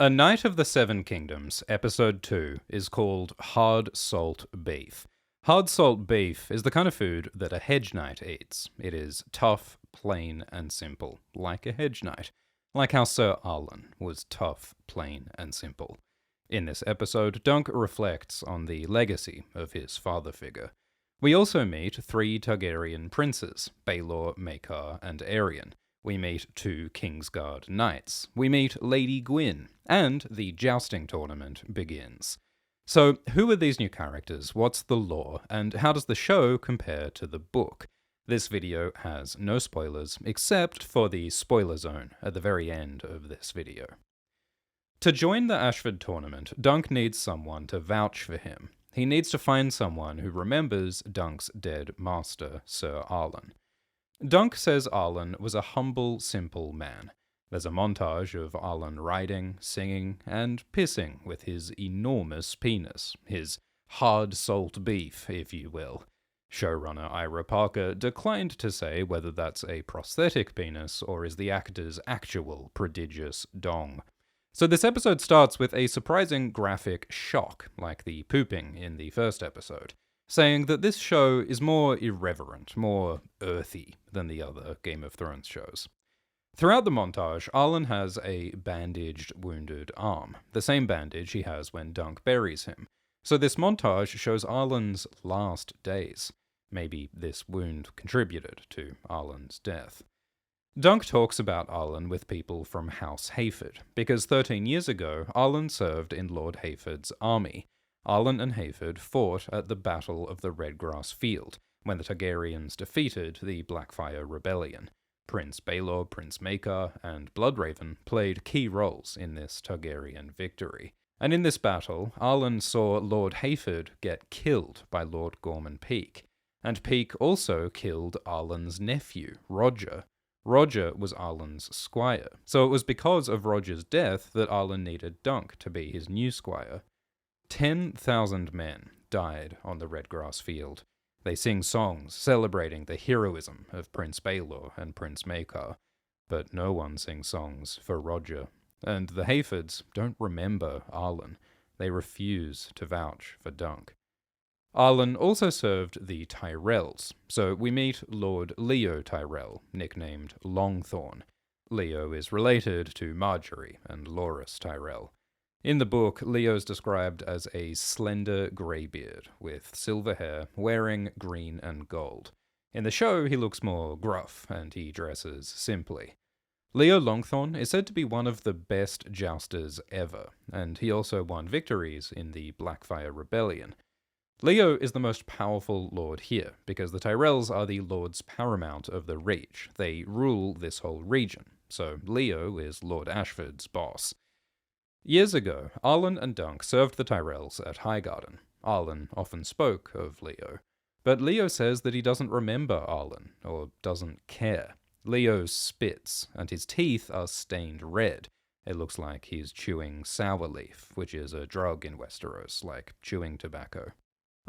A Knight of the Seven Kingdoms, Episode 2, is called Hard Salt Beef. Hard salt beef is the kind of food that a hedge knight eats. It is tough, plain, and simple, like a hedge knight. Like how Sir Arlan was tough, plain, and simple. In this episode, Dunk reflects on the legacy of his father figure. We also meet 3 Targaryen princes, Baelor, Maekar, and Aerion. We meet 2 Kingsguard knights. We meet Lady Gwyn, and the jousting tournament begins. So, who are these new characters, what's the lore, and how does the show compare to the book? This video has no spoilers, except for the spoiler zone at the very end of this video. To join the Ashford tournament, Dunk needs someone to vouch for him. He needs to find someone who remembers Dunk's dead master, Sir Arlan. Dunk says Arlan was a humble, simple man. There's a montage of Arlan riding, singing, and pissing with his enormous penis, his hard salt beef, if you will. Showrunner Ira Parker declined to say whether that's a prosthetic penis or is the actor's actual prodigious dong. So this episode starts with a surprising graphic shock, like the pooping in the first episode, saying that this show is more irreverent, more earthy than the other Game of Thrones shows. Throughout the montage, Arlan has a bandaged, wounded arm, the same bandage he has when Dunk buries him. So this montage shows Arlan's last days. Maybe this wound contributed to Arlan's death. Dunk talks about Arlan with people from House Hayford, because 13 years ago, Arlan served in Lord Hayford's army. Arlan and Hayford fought at the Battle of the Redgrass Field, when the Targaryens defeated the Blackfire Rebellion. Prince Baelor, Prince Maekar, and Bloodraven played key roles in this Targaryen victory. And in this battle, Arlan saw Lord Hayford get killed by Lord Gorman Peake. And Peake also killed Arlan's nephew, Roger. Roger was Arlan's squire, so it was because of Roger's death that Arlan needed Dunk to be his new squire. 10,000 men died on the Redgrass Field. They sing songs celebrating the heroism of Prince Baelor and Prince Maekar, but no one sings songs for Roger. And the Hayfords don't remember Arlan. They refuse to vouch for Dunk. Arlan also served the Tyrells, so we meet Lord Leo Tyrell, nicknamed Longthorn. Leo is related to Marjorie and Loras Tyrell. In the book, Leo's described as a slender greybeard with silver hair, wearing green and gold. In the show, he looks more gruff, and he dresses simply. Leo Longthorn is said to be one of the best jousters ever, and he also won victories in the Blackfire Rebellion. Leo is the most powerful lord here, because the Tyrells are the lords paramount of the Reach. They rule this whole region, so Leo is Lord Ashford's boss. Years ago, Arlan and Dunk served the Tyrells at Highgarden. Arlan often spoke of Leo, but Leo says that he doesn't remember Arlan, or doesn't care. Leo spits, and his teeth are stained red. It looks like he's chewing sour leaf, which is a drug in Westeros, like chewing tobacco.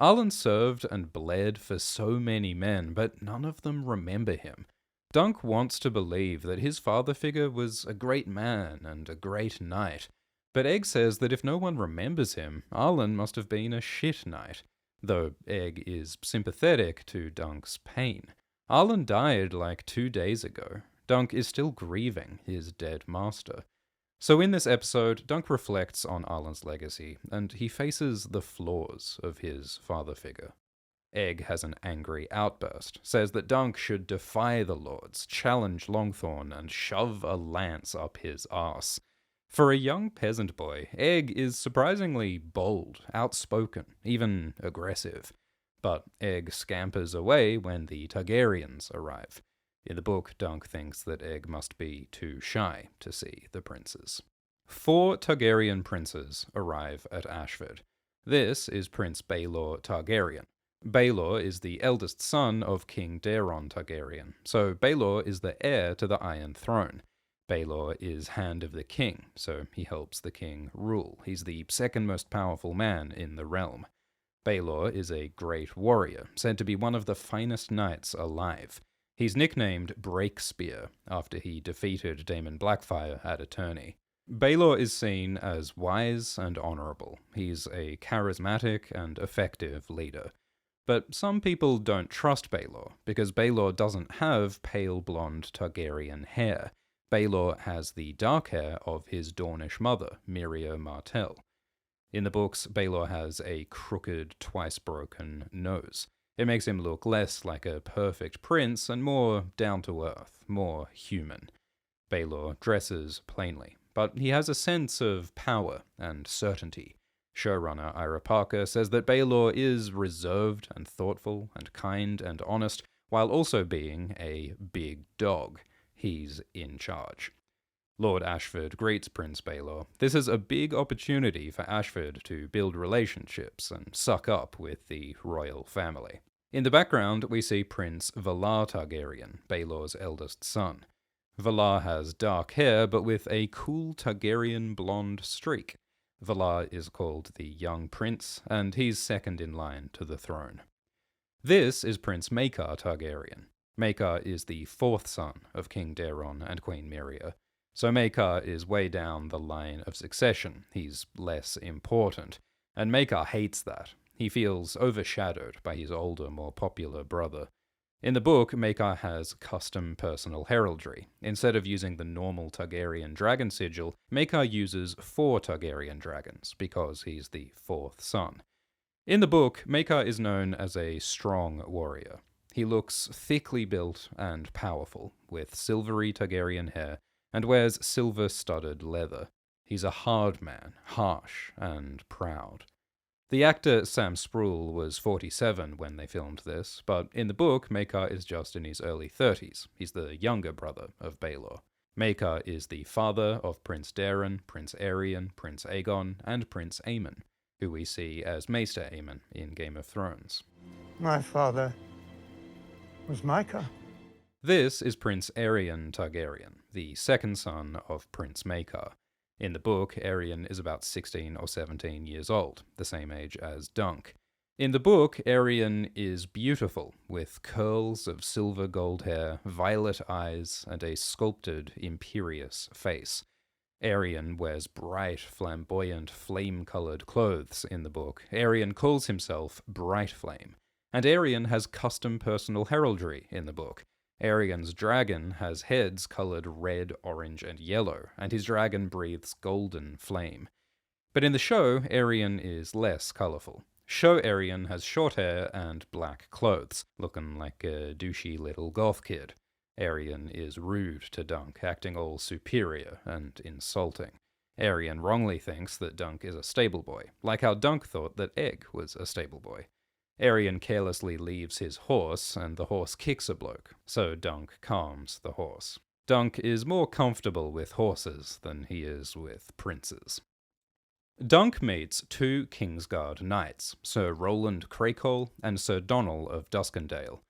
Arlan served and bled for so many men, but none of them remember him. Dunk wants to believe that his father figure was a great man and a great knight, but Egg says that if no one remembers him, Arlan must have been a shit knight, though Egg is sympathetic to Dunk's pain. Arlan died like 2 days ago. Dunk is still grieving his dead master. So in this episode, Dunk reflects on Arlan's legacy, and he faces the flaws of his father figure. Egg has an angry outburst, says that Dunk should defy the lords, challenge Longthorn, and shove a lance up his arse. For a young peasant boy, Egg is surprisingly bold, outspoken, even aggressive. But Egg scampers away when the Targaryens arrive. In the book, Dunk thinks that Egg must be too shy to see the princes. 4 Targaryen princes arrive at Ashford. This is Prince Baelor Targaryen. Baelor is the eldest son of King Daeron Targaryen, so Baelor is the heir to the Iron Throne. Baelor is Hand of the King, so he helps the king rule. He's the second most powerful man in the realm. Baelor is a great warrior, said to be one of the finest knights alive. He's nicknamed Breakspear, after he defeated Daemon Blackfire at a tourney. Baelor is seen as wise and honorable. He's a charismatic and effective leader. But some people don't trust Baelor, because Baelor doesn't have pale blonde Targaryen hair. Baelor has the dark hair of his Dornish mother, Miria Martell. In the books, Baelor has a crooked, twice-broken nose. It makes him look less like a perfect prince and more down-to-earth, more human. Baelor dresses plainly, but he has a sense of power and certainty. Showrunner Ira Parker says that Baelor is reserved and thoughtful and kind and honest, while also being a big dog. He's in charge. Lord Ashford greets Prince Baelor. This is a big opportunity for Ashford to build relationships and suck up with the royal family. In the background, we see Prince Valar Targaryen, Baelor's eldest son. Valar has dark hair, but with a cool Targaryen blonde streak. Valar is called the Young Prince, and he's second in line to the throne. This is Prince Maekar Targaryen. Maekar is the fourth son of King Daeron and Queen Miria. So Maekar is way down the line of succession. He's less important. And Maekar hates that. He feels overshadowed by his older, more popular brother. In the book, Maekar has custom personal heraldry. Instead of using the normal Targaryen dragon sigil, Maekar uses 4 Targaryen dragons, because he's the fourth son. In the book, Maekar is known as a strong warrior. He looks thickly built and powerful, with silvery Targaryen hair, and wears silver-studded leather. He's a hard man, harsh and proud. The actor Sam Spruill was 47 when they filmed this, but in the book, Maekar is just in his early 30s. He's the younger brother of Baelor. Maekar is the father of Prince Daeron, Prince Aerion, Prince Aegon, and Prince Aemon, who we see as Maester Aemon in Game of Thrones. My father was Maekar. This is Prince Aerion Targaryen, the second son of Prince Maekar. In the book, Aerion is about 16 or 17 years old, the same age as Dunk. In the book, Aerion is beautiful, with curls of silver gold hair, violet eyes, and a sculpted, imperious face. Aerion wears bright, flamboyant, flame-colored clothes in the book. Aerion calls himself Bright Flame. And Aerion has custom personal heraldry in the book. Aerion's dragon has heads coloured red, orange, and yellow, and his dragon breathes golden flame. But in the show, Aerion is less colourful. Show Aerion has short hair and black clothes, looking like a douchey little goth kid. Aerion is rude to Dunk, acting all superior and insulting. Aerion wrongly thinks that Dunk is a stable boy, like how Dunk thought that Egg was a stable boy. Aerion carelessly leaves his horse, and the horse kicks a bloke, so Dunk calms the horse. Dunk is more comfortable with horses than he is with princes. Dunk meets 2 Kingsguard knights, Sir Roland Craycole and Sir Donal of Duskendale.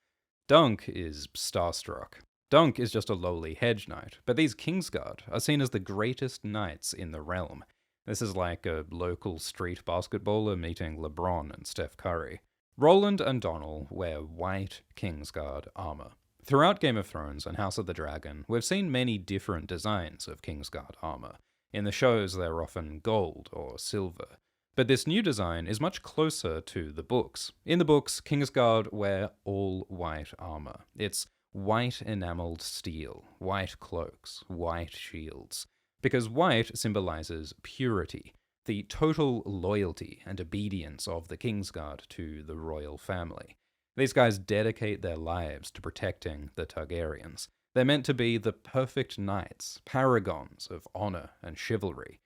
Dunk is starstruck. Dunk is just a lowly hedge knight, but these Kingsguard are seen as the greatest knights in the realm. This is like a local street basketballer meeting LeBron and Steph Curry. Roland and Donal wear white Kingsguard armor. Throughout Game of Thrones and House of the Dragon, we've seen many different designs of Kingsguard armor. In the shows, they're often gold or silver. But this new design is much closer to the books. In the books, Kingsguard wear all white armor. It's white enameled steel, white cloaks, white shields. Because white symbolizes purity, the total loyalty and obedience of the Kingsguard to the royal family. These guys dedicate their lives to protecting the Targaryens. They're meant to be the perfect knights, paragons of honor and chivalry.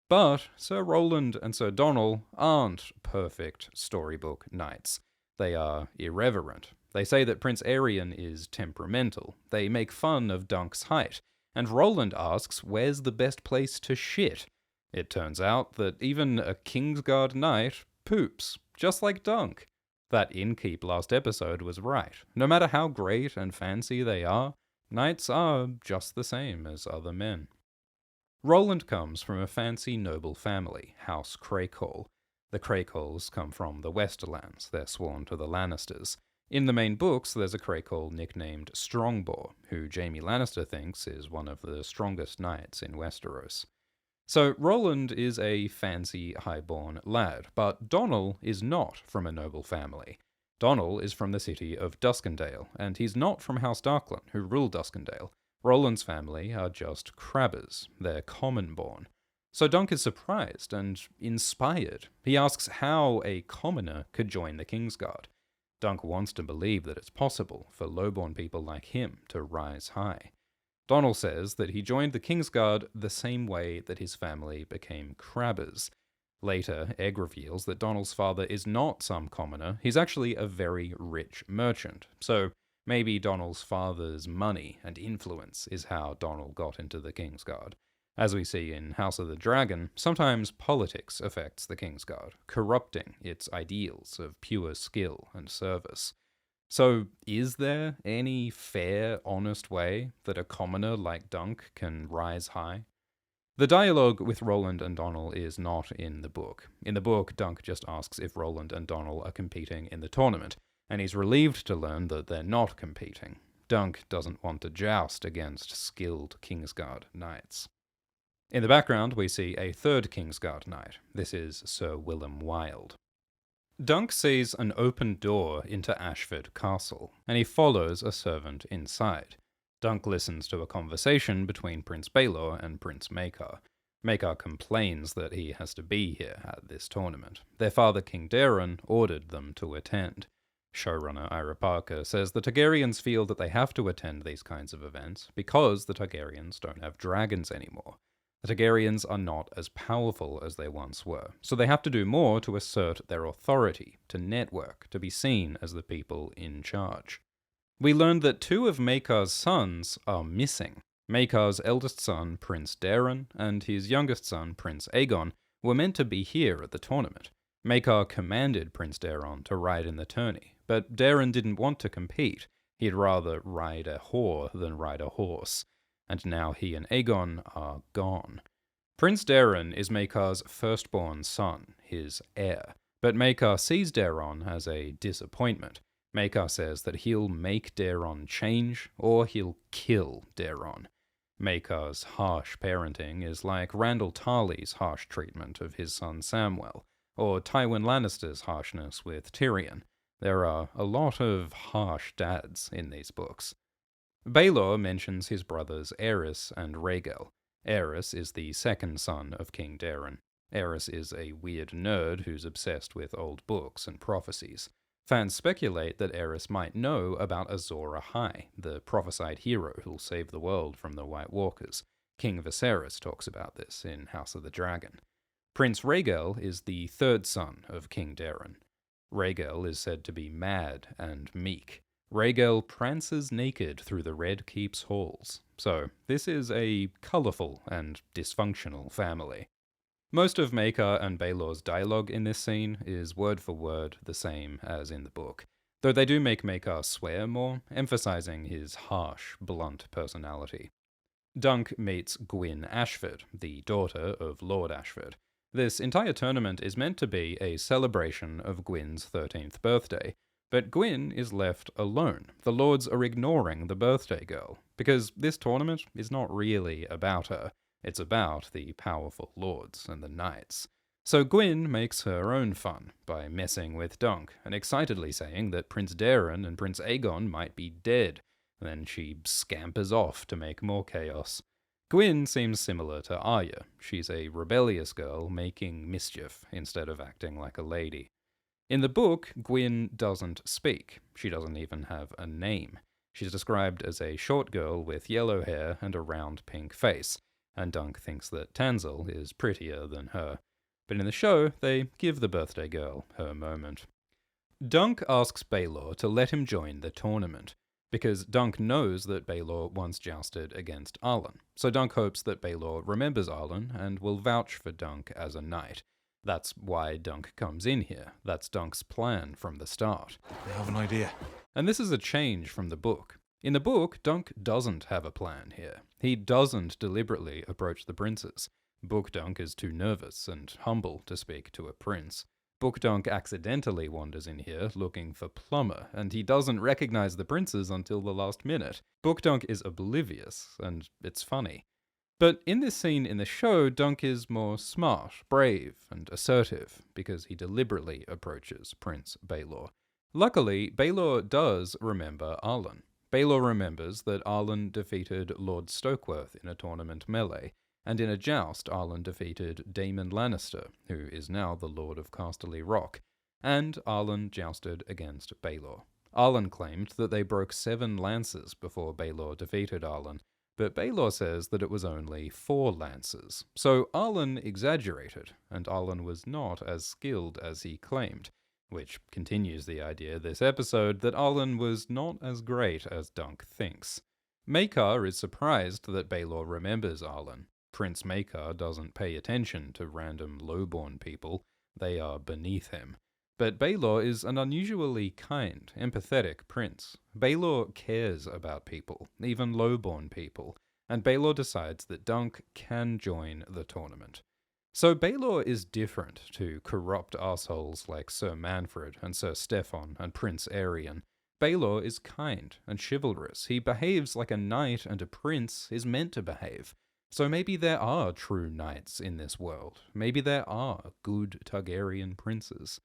But Sir Roland and Sir Donal aren't perfect storybook knights. They are irreverent. They say that Prince Aerion is temperamental. They make fun of Dunk's height. And Roland asks, where's the best place to shit? It turns out that even a Kingsguard knight poops, just like Dunk. That innkeep last episode was right. No matter how great and fancy they are, knights are just the same as other men. Roland comes from a fancy noble family, House Craycole. The Craycoles come from the Westerlands. They're sworn to the Lannisters. In the main books, there's a Craycole nicknamed Strongbor, who Jaime Lannister thinks is one of the strongest knights in Westeros. So Roland is a fancy, highborn lad, but Donnell is not from a noble family. Donnell is from the city of Duskendale, and he's not from House Darklan, who rule Duskendale. Roland's family are just crabbers. They're common-born. So Dunk is surprised and inspired. He asks how a commoner could join the Kingsguard. Dunk wants to believe that it's possible for lowborn people like him to rise high. Donnell says that he joined the Kingsguard the same way that his family became crabbers. Later, Egg reveals that Donnell's father is not some commoner, he's actually a very rich merchant. So maybe Donnell's father's money and influence is how Donnell got into the Kingsguard. As we see in House of the Dragon, sometimes politics affects the Kingsguard, corrupting its ideals of pure skill and service. So, is there any fair, honest way that a commoner like Dunk can rise high? The dialogue with Roland and Donnell is not in the book. In the book, Dunk just asks if Roland and Donnell are competing in the tournament, and he's relieved to learn that they're not competing. Dunk doesn't want to joust against skilled Kingsguard knights. In the background, we see a third Kingsguard knight. This is Sir Willem Wilde. Dunk sees an open door into Ashford Castle, and he follows a servant inside. Dunk listens to a conversation between Prince Baelor and Prince Maekar. Maekar complains that he has to be here at this tournament. Their father King Daeron ordered them to attend. Showrunner Ira Parker says the Targaryens feel that they have to attend these kinds of events because the Targaryens don't have dragons anymore. The Targaryens are not as powerful as they once were, so they have to do more to assert their authority, to network, to be seen as the people in charge. We learned that two of Maekar's sons are missing. Maekar's eldest son, Prince Daeron, and his youngest son, Prince Aegon, were meant to be here at the tournament. Maekar commanded Prince Daeron to ride in the tourney, but Daeron didn't want to compete. He'd rather ride a whore than ride a horse. And now he and Aegon are gone. Prince Daeron is Maekar's firstborn son, his heir, but Maekar sees Daeron as a disappointment. Maekar says that he'll make Daeron change, or he'll kill Daeron. Maekar's harsh parenting is like Randall Tarley's harsh treatment of his son Samwell, or Tywin Lannister's harshness with Tyrion. There are a lot of harsh dads in these books. Baelor mentions his brothers Aerys and Rhaegal. Aerys is the second son of King Daeron. Aerys is a weird nerd who's obsessed with old books and prophecies. Fans speculate that Aerys might know about Azor Ahai, the prophesied hero who'll save the world from the White Walkers. King Viserys talks about this in House of the Dragon. Prince Rhaegal is the third son of King Daeron. Rhaegal is said to be mad and meek. Rhaegal prances naked through the Red Keep's halls. So, this is a colourful and dysfunctional family. Most of Maekar and Baelor's dialogue in this scene is word for word the same as in the book, though they do make Maekar swear more, emphasizing his harsh, blunt personality. Dunk meets Gwyn Ashford, the daughter of Lord Ashford. This entire tournament is meant to be a celebration of Gwyn's 13th birthday, but Gwyn is left alone. The lords are ignoring the birthday girl, because this tournament is not really about her. It's about the powerful lords and the knights. So Gwyn makes her own fun by messing with Dunk and excitedly saying that Prince Daeron and Prince Aegon might be dead. Then she scampers off to make more chaos. Gwyn seems similar to Arya. She's a rebellious girl making mischief instead of acting like a lady. In the book, Gwyn doesn't speak. She doesn't even have a name. She's described as a short girl with yellow hair and a round pink face, and Dunk thinks that Tanselle is prettier than her. But in the show, they give the birthday girl her moment. Dunk asks Baelor to let him join the tournament, because Dunk knows that Baelor once jousted against Arlan. So Dunk hopes that Baelor remembers Arlan and will vouch for Dunk as a knight. That's why Dunk comes in here. That's Dunk's plan from the start. I have an idea. And this is a change from the book. In the book, Dunk doesn't have a plan here. He doesn't deliberately approach the princes. Book Dunk is too nervous and humble to speak to a prince. Book Dunk accidentally wanders in here looking for Plumber, and he doesn't recognize the princes until the last minute. Book Dunk is oblivious, and it's funny. But in this scene in the show, Dunk is more smart, brave, and assertive, because he deliberately approaches Prince Baelor. Luckily, Baelor does remember Arlan. Baelor remembers that Arlan defeated Lord Stokeworth in a tournament melee, and in a joust Arlan defeated Daemon Lannister, who is now the Lord of Casterly Rock, and Arlan jousted against Baelor. Arlan claimed that they broke 7 lances before Baelor defeated Arlan, but Baelor says that it was only 4 lances. So Arlan exaggerated, and Arlan was not as skilled as he claimed, which continues the idea this episode that Arlan was not as great as Dunk thinks. Maekar is surprised that Baelor remembers Arlan. Prince Maekar doesn't pay attention to random lowborn people, they are beneath him. But Baelor is an unusually kind, empathetic prince. Baelor cares about people, even lowborn people, and Baelor decides that Dunk can join the tournament. So Baelor is different to corrupt assholes like Sir Manfred and Sir Stefan and Prince Aerion. Baelor is kind and chivalrous. He behaves like a knight and a prince is meant to behave. So maybe there are true knights in this world. Maybe there are good Targaryen princes.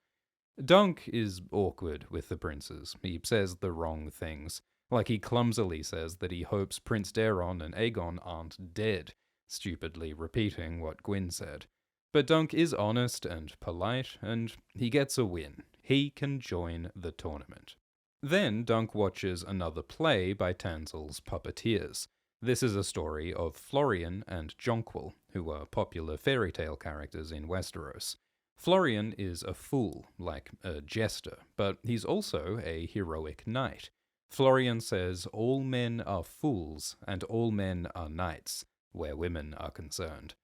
Dunk is awkward with the princes. He says the wrong things. Like he clumsily says that he hopes Prince Daeron and Aegon aren't dead, stupidly repeating what Gwyn said. But Dunk is honest and polite, and he gets a win. He can join the tournament. Then Dunk watches another play by Tanselle's puppeteers. This is a story of Florian and Jonquil, who are popular fairy tale characters in Westeros. Florian is a fool, like a jester, but he's also a heroic knight. Florian says all men are fools and all men are knights, where women are concerned.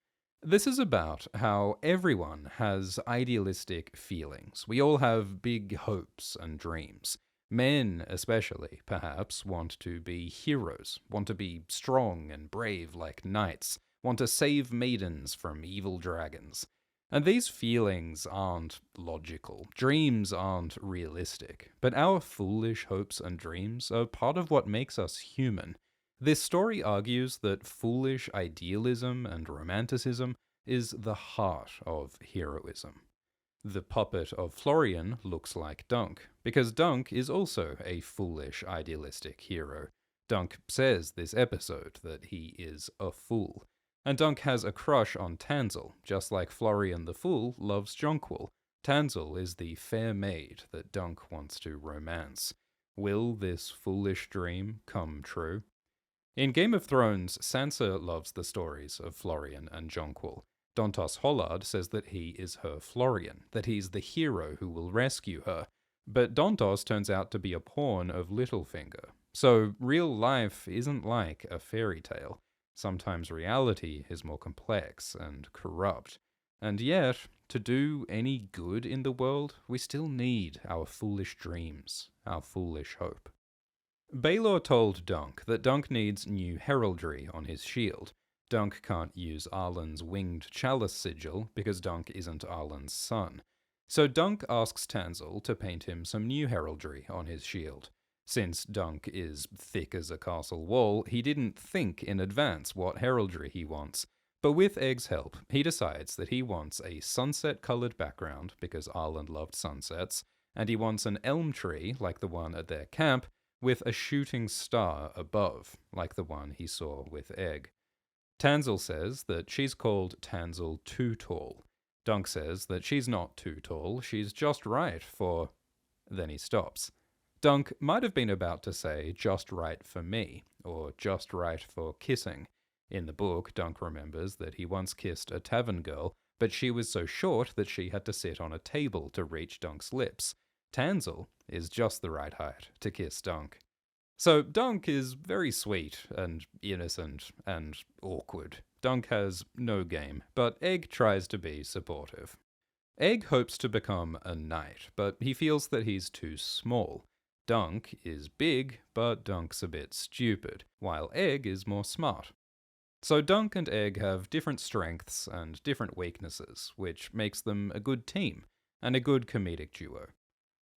This is about how everyone has idealistic feelings. We all have big hopes and dreams. Men, especially, perhaps, want to be heroes, want to be strong and brave like knights, want to save maidens from evil dragons. And these feelings aren't logical. Dreams aren't realistic. But our foolish hopes and dreams are part of what makes us human. This story argues that foolish idealism and romanticism is the heart of heroism. The puppet of Florian looks like Dunk, because Dunk is also a foolish idealistic hero. Dunk says this episode that he is a fool. And Dunk has a crush on Tanselle, just like Florian the Fool loves Jonquil. Tanselle is the fair maid that Dunk wants to romance. Will this foolish dream come true? In Game of Thrones, Sansa loves the stories of Florian and Jonquil. Dontos Hollard says that he is her Florian, that he's the hero who will rescue her. But Dontos turns out to be a pawn of Littlefinger. So real life isn't like a fairy tale. Sometimes reality is more complex and corrupt. And yet, to do any good in the world, we still need our foolish dreams, our foolish hope. Baelor told Dunk that Dunk needs new heraldry on his shield. Dunk can't use Arlan's winged chalice sigil because Dunk isn't Arlan's son. So Dunk asks Tanselle to paint him some new heraldry on his shield. Since Dunk is thick as a castle wall, he didn't think in advance what heraldry he wants. But with Egg's help, he decides that he wants a sunset-coloured background, because Arlan loved sunsets, and he wants an elm tree, like the one at their camp, with a shooting star above, like the one he saw with Egg. Tanselle says that she's called Tanselle Too Tall. Dunk says that she's not too tall, she's just right for... Then he stops. Dunk might have been about to say, just right for me, or just right for kissing. In the book, Dunk remembers that he once kissed a tavern girl, but she was so short that she had to sit on a table to reach Dunk's lips. Tanselle is just the right height to kiss Dunk. So Dunk is very sweet and innocent and awkward. Dunk has no game, but Egg tries to be supportive. Egg hopes to become a knight, but he feels that he's too small. Dunk is big, but Dunk's a bit stupid, while Egg is more smart. So Dunk and Egg have different strengths and different weaknesses, which makes them a good team, and a good comedic duo.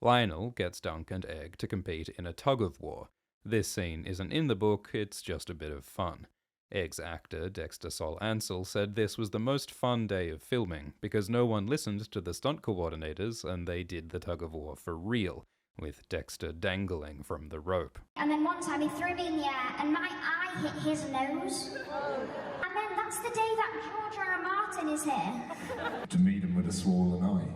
Lionel gets Dunk and Egg to compete in a tug-of-war. This scene isn't in the book, it's just a bit of fun. Ex-actor Dexter Sol Ansel said this was the most fun day of filming because no one listened to the stunt coordinators and they did the tug-of-war for real, with Dexter dangling from the rope. And then one time he threw me in the air and my eye hit his nose. And then that's the day that George R. R. Martin is here. To meet him with a swollen eye.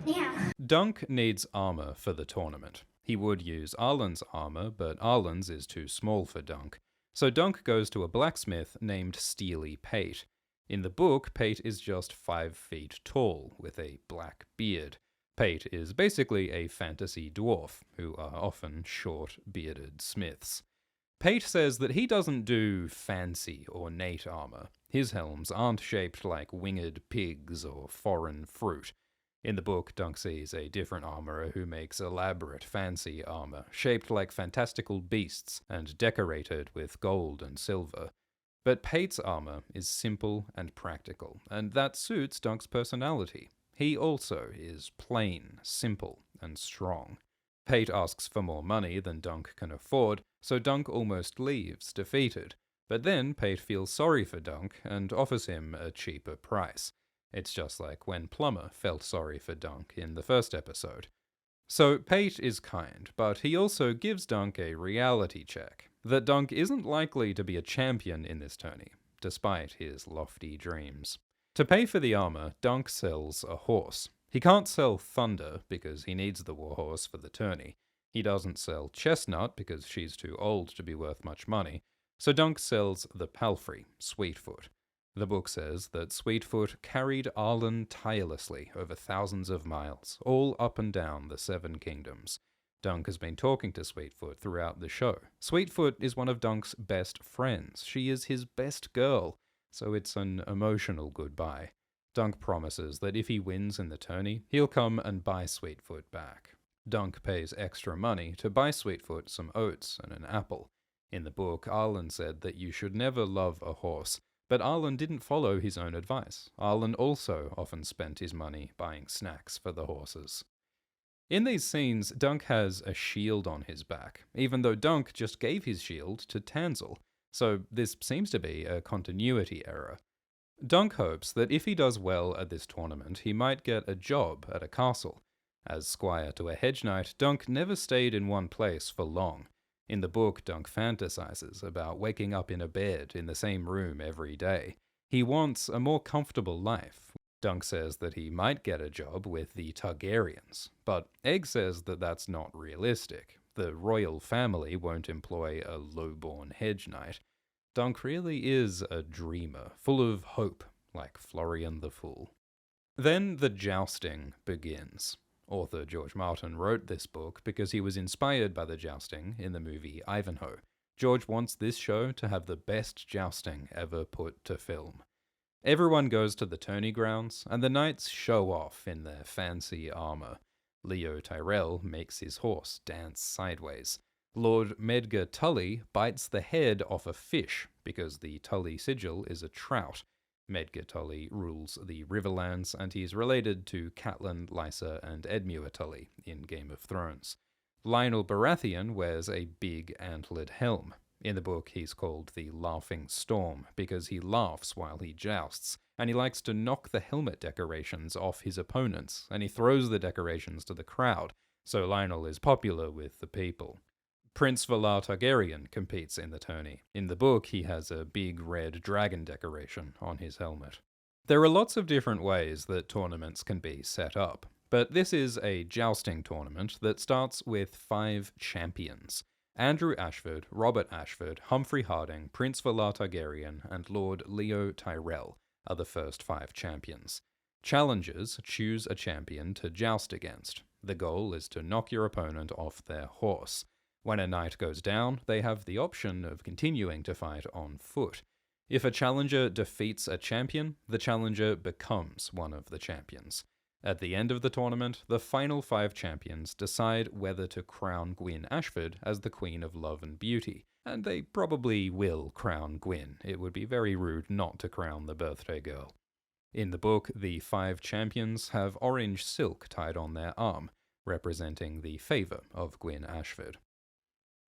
Yeah. Dunk needs armor for the tournament. He would use Arlan's armor, but Arlan's is too small for Dunk. So Dunk goes to a blacksmith named Steely Pate. In the book, Pate is just 5 feet tall, with a black beard. Pate is basically a fantasy dwarf, who are often short, bearded smiths. Pate says that he doesn't do fancy, ornate armor. His helms aren't shaped like winged pigs or foreign fruit. In the book, Dunk sees a different armorer who makes elaborate, fancy armor, shaped like fantastical beasts and decorated with gold and silver. But Pate's armor is simple and practical, and that suits Dunk's personality. He also is plain, simple, and strong. Pate asks for more money than Dunk can afford, so Dunk almost leaves, defeated. But then Pate feels sorry for Dunk and offers him a cheaper price. It's just like when Plumber felt sorry for Dunk in the first episode. So Pate is kind, but he also gives Dunk a reality check, that Dunk isn't likely to be a champion in this tourney, despite his lofty dreams. To pay for the armor, Dunk sells a horse. He can't sell Thunder because he needs the warhorse for the tourney. He doesn't sell Chestnut because she's too old to be worth much money. So Dunk sells the palfrey, Sweetfoot. The book says that Sweetfoot carried Arlan tirelessly over thousands of miles, all up and down the 7 kingdoms. Dunk has been talking to Sweetfoot throughout the show. Sweetfoot is one of Dunk's best friends. She is his best girl, so it's an emotional goodbye. Dunk promises that if he wins in the tourney, he'll come and buy Sweetfoot back. Dunk pays extra money to buy Sweetfoot some oats and an apple. In the book, Arlan said that you should never love a horse, but Arlan didn't follow his own advice. Arlan also often spent his money buying snacks for the horses. In these scenes, Dunk has a shield on his back, even though Dunk just gave his shield to Tanselle, so this seems to be a continuity error. Dunk hopes that if he does well at this tournament, he might get a job at a castle. As squire to a hedge knight, Dunk never stayed in one place for long. In the book, Dunk fantasizes about waking up in a bed in the same room every day. He wants a more comfortable life. Dunk says that he might get a job with the Targaryens, but Egg says that that's not realistic. The royal family won't employ a low-born hedge knight. Dunk really is a dreamer, full of hope, like Florian the Fool. Then the jousting begins. Author George Martin wrote this book because he was inspired by the jousting in the movie Ivanhoe. George wants this show to have the best jousting ever put to film. Everyone goes to the tourney grounds, and the knights show off in their fancy armor. Leo Tyrell makes his horse dance sideways. Lord Medgar Tully bites the head off a fish because the Tully sigil is a trout. Medgar Tully rules the Riverlands, and he's related to Catelyn, Lysa, and Edmure Tully in Game of Thrones. Lionel Baratheon wears a big antlered helm. In the book, he's called the Laughing Storm because he laughs while he jousts, and he likes to knock the helmet decorations off his opponents, and he throws the decorations to the crowd, so Lionel is popular with the people. Prince Valar Targaryen competes in the tourney. In the book, he has a big red dragon decoration on his helmet. There are lots of different ways that tournaments can be set up, but this is a jousting tournament that starts with 5 champions. Andrew Ashford, Robert Ashford, Humphrey Harding, Prince Valar Targaryen, and Lord Leo Tyrell are the first 5 champions. Challengers choose a champion to joust against. The goal is to knock your opponent off their horse. When a knight goes down, they have the option of continuing to fight on foot. If a challenger defeats a champion, the challenger becomes one of the champions. At the end of the tournament, the final 5 champions decide whether to crown Gwyn Ashford as the Queen of Love and Beauty, and they probably will crown Gwyn. It would be very rude not to crown the birthday girl. In the book, the 5 champions have orange silk tied on their arm, representing the favour of Gwyn Ashford.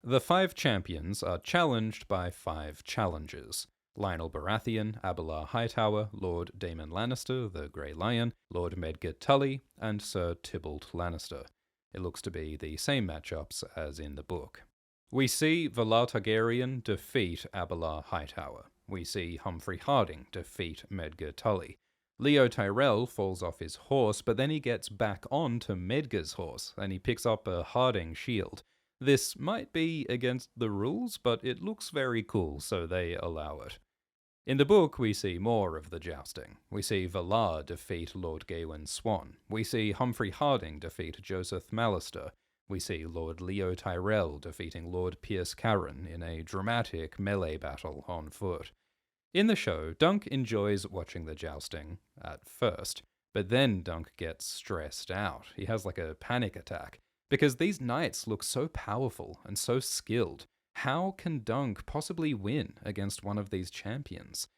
The 5 champions are challenged by 5 challengers. Lionel Baratheon, Abelard Hightower, Lord Daemon Lannister, the Grey Lion, Lord Medgar Tully, and Sir Tybalt Lannister. It looks to be the same matchups as in the book. We see Valar Targaryen defeat Abelard Hightower. We see Humphrey Harding defeat Medgar Tully. Leo Tyrell falls off his horse, but then he gets back on to Medgar's horse, and he picks up a Harding shield. This might be against the rules, but it looks very cool, so they allow it. In the book, we see more of the jousting. We see Valar defeat Lord Gawain Swan. We see Humphrey Harding defeat Joseph Mallister. We see Lord Leo Tyrell defeating Lord Pierce Carron in a dramatic melee battle on foot. In the show, Dunk enjoys watching the jousting at first, but then Dunk gets stressed out. He has like a panic attack, because these knights look so powerful and so skilled. How can Dunk possibly win against one of these champions?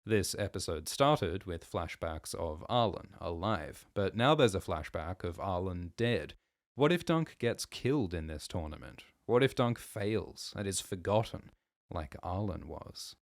This episode started with flashbacks of Arlan alive, but now there's a flashback of Arlan dead. What if Dunk gets killed in this tournament? What if Dunk fails and is forgotten, like Arlan was?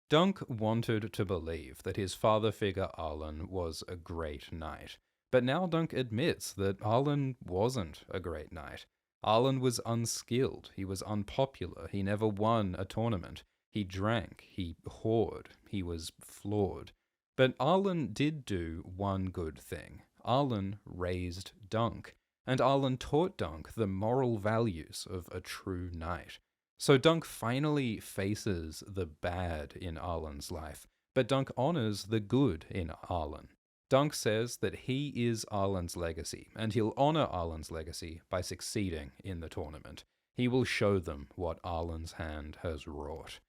Dunk wanted to believe that his father figure Arlan was a great knight, but now Dunk admits that Arlan wasn't a great knight. Arlan was unskilled, he was unpopular, he never won a tournament, he drank, he whored, he was flawed. But Arlan did do one good thing. Arlan raised Dunk, and Arlan taught Dunk the moral values of a true knight. So Dunk finally faces the bad in Arlan's life, but Dunk honors the good in Arlan. Dunk says that he is Arlan's legacy, and he'll honor Arlan's legacy by succeeding in the tournament. He will show them what Arlan's hand has wrought.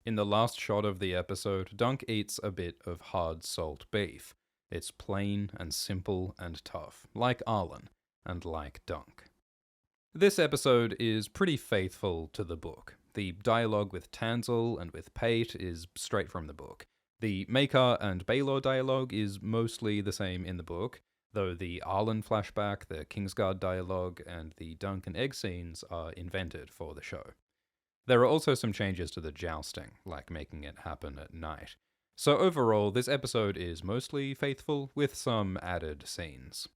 In the last shot of the episode, Dunk eats a bit of hard salt beef. It's plain and simple and tough, like Arlan, and like Dunk. This episode is pretty faithful to the book. The dialogue with Tanselle and with Pate is straight from the book. The Maekar and Baelor dialogue is mostly the same in the book, though the Arlan flashback, the Kingsguard dialogue, and the Dunk and Egg scenes are invented for the show. There are also some changes to the jousting, like making it happen at night. So overall, this episode is mostly faithful, with some added scenes.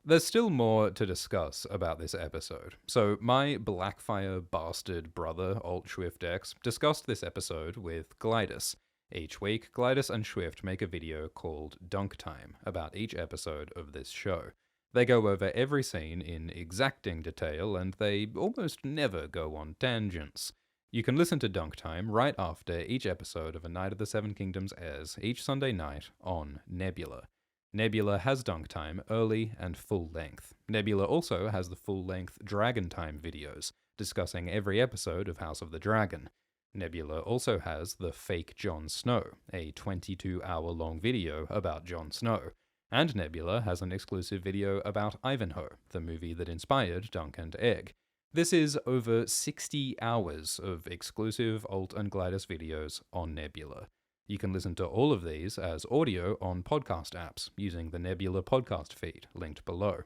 There's still more to discuss about this episode, so my Blackfire bastard brother, Alt Swift X, discussed this episode with Glidus. Each week, Glidus and Swift make a video called Dunk Time about each episode of this show. They go over every scene in exacting detail, and they almost never go on tangents. You can listen to Dunk Time right after each episode of A Night of the Seven Kingdoms airs each Sunday night on Nebula. Nebula has Dunk Time early and full length. Nebula also has the full-length Dragon Time videos, discussing every episode of House of the Dragon. Nebula also has the Fake Jon Snow, a 22-hour-long video about Jon Snow. And Nebula has an exclusive video about Ivanhoe, the movie that inspired Dunk and Egg. This is over 60 hours of exclusive Alt and Glidus videos on Nebula. You can listen to all of these as audio on podcast apps using the Nebula podcast feed linked below.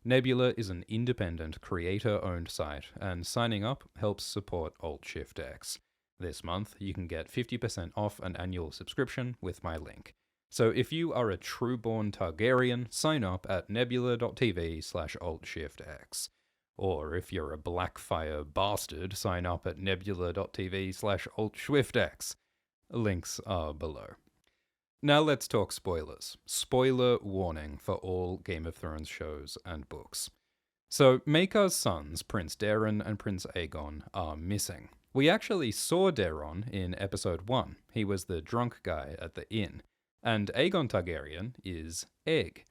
Nebula is an independent, creator-owned site, and signing up helps support Alt-Shift-X. This month, you can get 50% off an annual subscription with my link. So if you are a true-born Targaryen, sign up at nebula.tv/Alt-Shift-X. Or if you're a Blackfire bastard, sign up at nebula.tv/Alt-Swift-X. Links are below. Now let's talk spoilers. Spoiler warning for all Game of Thrones shows and books. So, Maekar's sons, Prince Daeron and Prince Aegon, are missing. We actually saw Daeron in episode 1. He was the drunk guy at the inn. And Aegon Targaryen is Egg.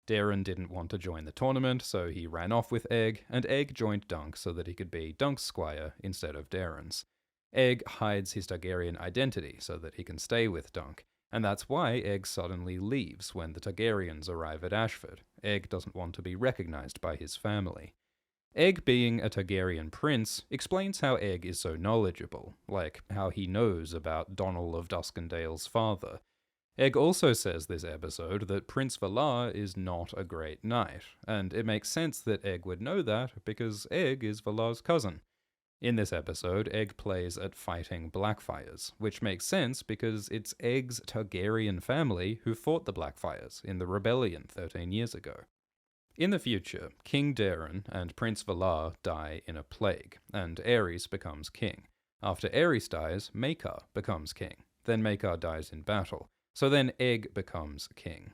Daeron didn't want to join the tournament, so he ran off with Egg, and Egg joined Dunk so that he could be Dunk's squire instead of Daeron's. Egg hides his Targaryen identity so that he can stay with Dunk, and that's why Egg suddenly leaves when the Targaryens arrive at Ashford. Egg doesn't want to be recognized by his family. Egg being a Targaryen prince explains how Egg is so knowledgeable, like how he knows about Donald of Duskendale's father. Egg also says this episode that Prince Valar is not a great knight, and it makes sense that Egg would know that because Egg is Valar's cousin. In this episode, Egg plays at fighting Blackfires, which makes sense because it's Egg's Targaryen family who fought the Blackfires in the rebellion 13 years ago. In the future, King Daeron and Prince Valar die in a plague, and Aerys becomes king. After Aerys dies, Maekar becomes king. Then Maekar dies in battle, so then Egg becomes king.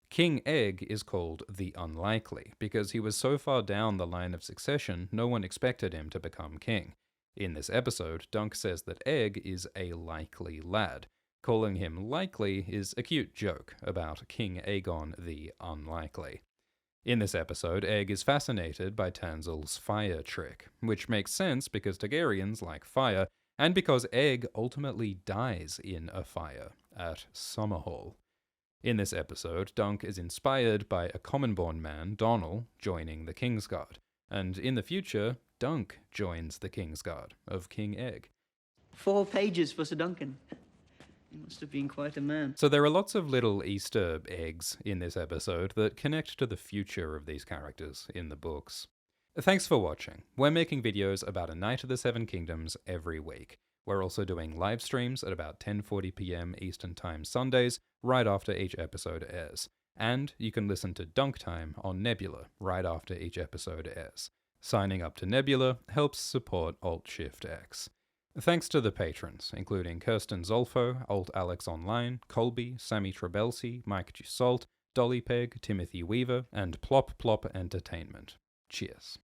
King Egg is called the Unlikely, because he was so far down the line of succession, no one expected him to become king. In this episode, Dunk says that Egg is a likely lad. Calling him likely is a cute joke about King Aegon the Unlikely. In this episode, Egg is fascinated by Tanselle's fire trick, which makes sense because Targaryens like fire, and because Egg ultimately dies in a fire at Summerhall. In this episode, Dunk is inspired by a common-born man, Donnell, joining the Kingsguard, and in the future, Dunk joins the Kingsguard of King Egg. 4 pages for Sir Duncan. He must have been quite a man. So there are lots of little Easter eggs in this episode that connect to the future of these characters in the books. Thanks for watching. We're making videos about A Knight of the Seven Kingdoms every week. We're also doing live streams at about 10:40 p.m. Eastern Time Sundays, right after each episode airs. And you can listen to Dunk Time on Nebula right after each episode airs. Signing up to Nebula helps support Alt-Shift-X. Thanks to the patrons, including Kirsten Zolfo, Alt Alex Online, Colby, Sammy Trebelsi, Mike Jusalt, Dolly Peg, Timothy Weaver, and Plop Plop Entertainment. Cheers.